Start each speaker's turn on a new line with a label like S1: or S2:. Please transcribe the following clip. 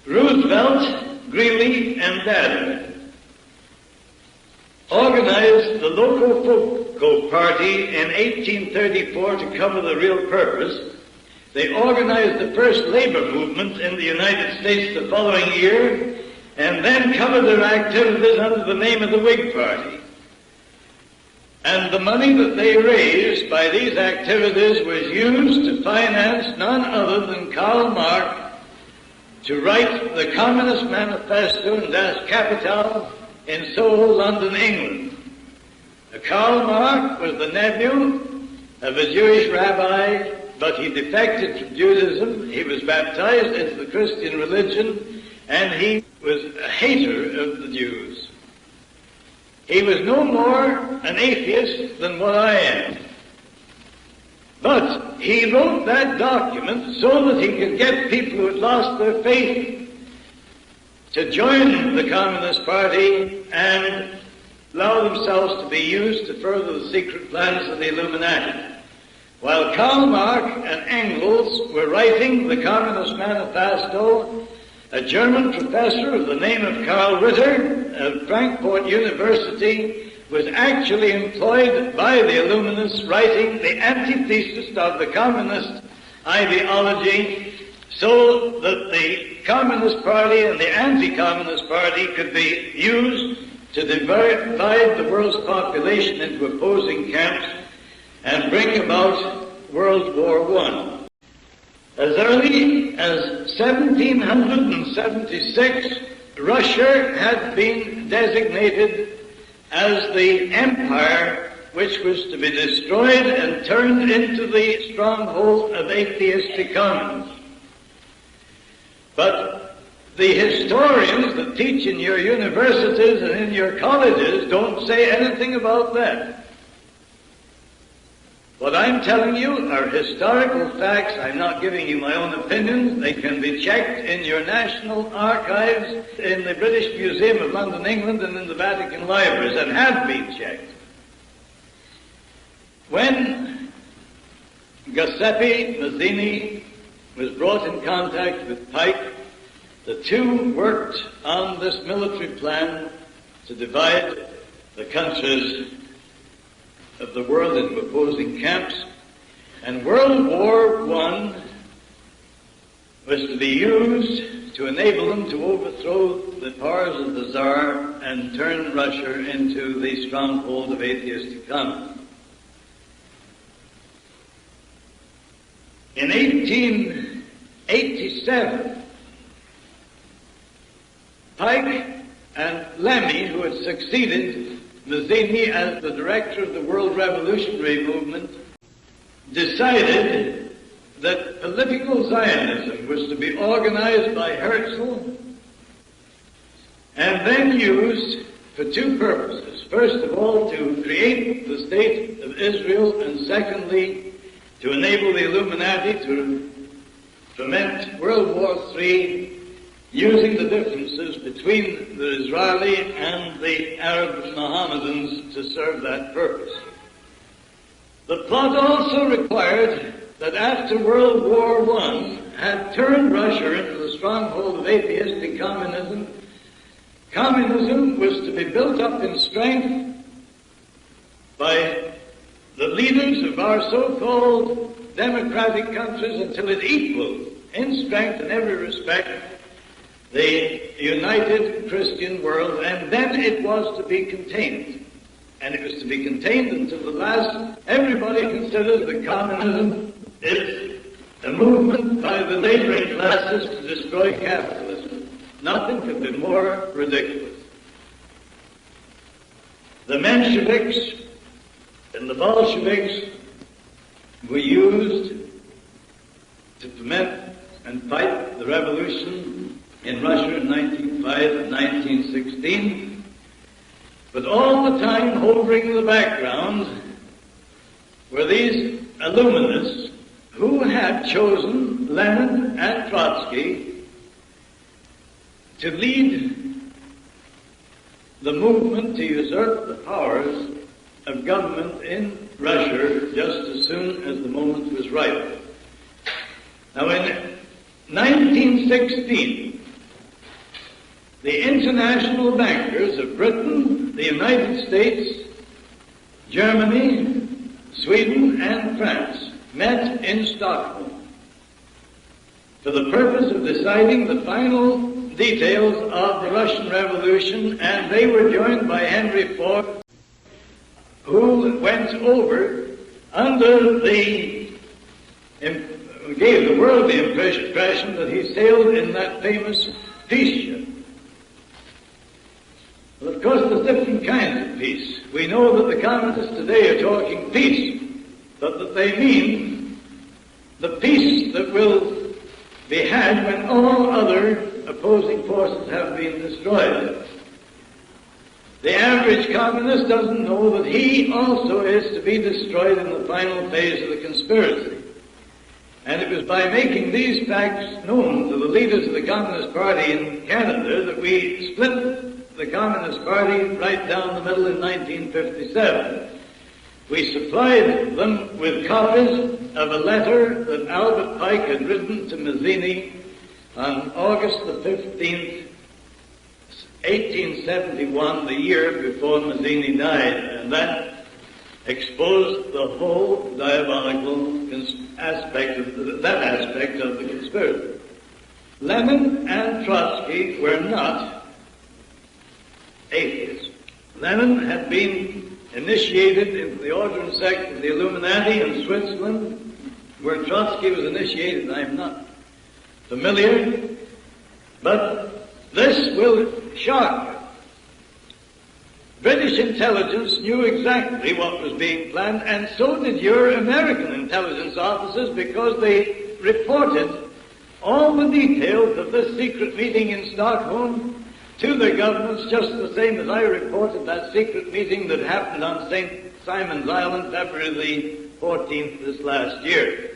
S1: Roosevelt, Greeley, and Dada organized the Locofoco Party in 1834 to cover the real purpose. They organized the first labor movement in the United States the following year, and then covered their activities under the name of the Whig Party. And the money that they raised by these activities was used to finance none other than Karl Marx to write the Communist Manifesto in Das Kapital in Soho, London, England. Karl Marx was the nephew of a Jewish rabbi, but he defected from Judaism. He was baptized into the Christian religion, and he was a hater of the Jews. He was no more an atheist than what I am. But he wrote that document so that he could get people who had lost their faith to join the Communist Party and allow themselves to be used to further the secret plans of the Illuminati. While Karl Marx and Engels were writing the Communist Manifesto, a German professor of the name of Karl Ritter of Frankfurt University was actually employed by the Illuminists writing the antithesis of the communist ideology so that the Communist Party and the Anti-Communist Party could be used to divide the world's population into opposing camps and bring about World War I. As early as 1776, Russia had been designated as the empire which was to be destroyed and turned into the stronghold of atheistic communism. But the historians that teach in your universities and in your colleges don't say anything about that. What I'm telling you are historical facts. I'm not giving you my own opinions. They can be checked in your national archives, in the British Museum of London, England, and in the Vatican libraries, and have been checked. When Giuseppe Mazzini was brought in contact with Pike, the two worked on this military plan to divide the countries of the world into opposing camps, and World War I was to be used to enable them to overthrow the powers of the Tsar and turn Russia into the stronghold of atheistic communism. In 1887, Pike and Lemmy, who had succeeded Mazzini as the director of the World Revolutionary Movement, decided that political Zionism was to be organized by Herzl and then used for two purposes. First of all, to create the State of Israel, and secondly, to enable the Illuminati to foment World War III, using the differences between the Israeli and the Arab Mohammedans to serve that purpose. The plot also required that after World War I had turned Russia into the stronghold of atheistic communism, communism was to be built up in strength by the leaders of our so-called democratic countries until it equaled in strength in every respect the united Christian world, and then it was to be contained. And it was to be contained until the last. Everybody considers that communism is a movement by the laboring classes to destroy capitalism. Nothing could be more ridiculous. The Mensheviks and the Bolsheviks were used to foment and fight the revolution in Russia in 1905 and 1916, but all the time hovering in the background were these Illuminists who had chosen Lenin and Trotsky to lead the movement to usurp the powers of government in Russia just as soon as the moment was ripe. Now in 1916, the international bankers of Britain, the United States, Germany, Sweden, and France met in Stockholm for the purpose of deciding the final details of the Russian Revolution, and they were joined by Henry Ford, who went over under gave the world the impression that he sailed in that famous peace ship. Well, of course, there's different kinds of peace. We know that the communists today are talking peace, but that they mean the peace that will be had when all other opposing forces have been destroyed. The average communist doesn't know that he also is to be destroyed in the final phase of the conspiracy. And it was by making these facts known to the leaders of the Communist Party in Canada that we split the Communist Party right down the middle in 1957. We supplied them with copies of a letter that Albert Pike had written to Mazzini on August the 15th, 1871, the year before Mazzini died, and that exposed the whole diabolical aspect of the conspiracy. Lenin and Trotsky were not atheists. Lenin had been initiated into the order and sect of the Illuminati in Switzerland, where Trotsky was initiated. I'm not familiar, but this will shock you. British intelligence knew exactly what was being planned, and so did your American intelligence officers, because they reported all the details of this secret meeting in Stockholm to their governments, just the same as I reported that secret meeting that happened on St. Simon's Island, February the 14th this last year.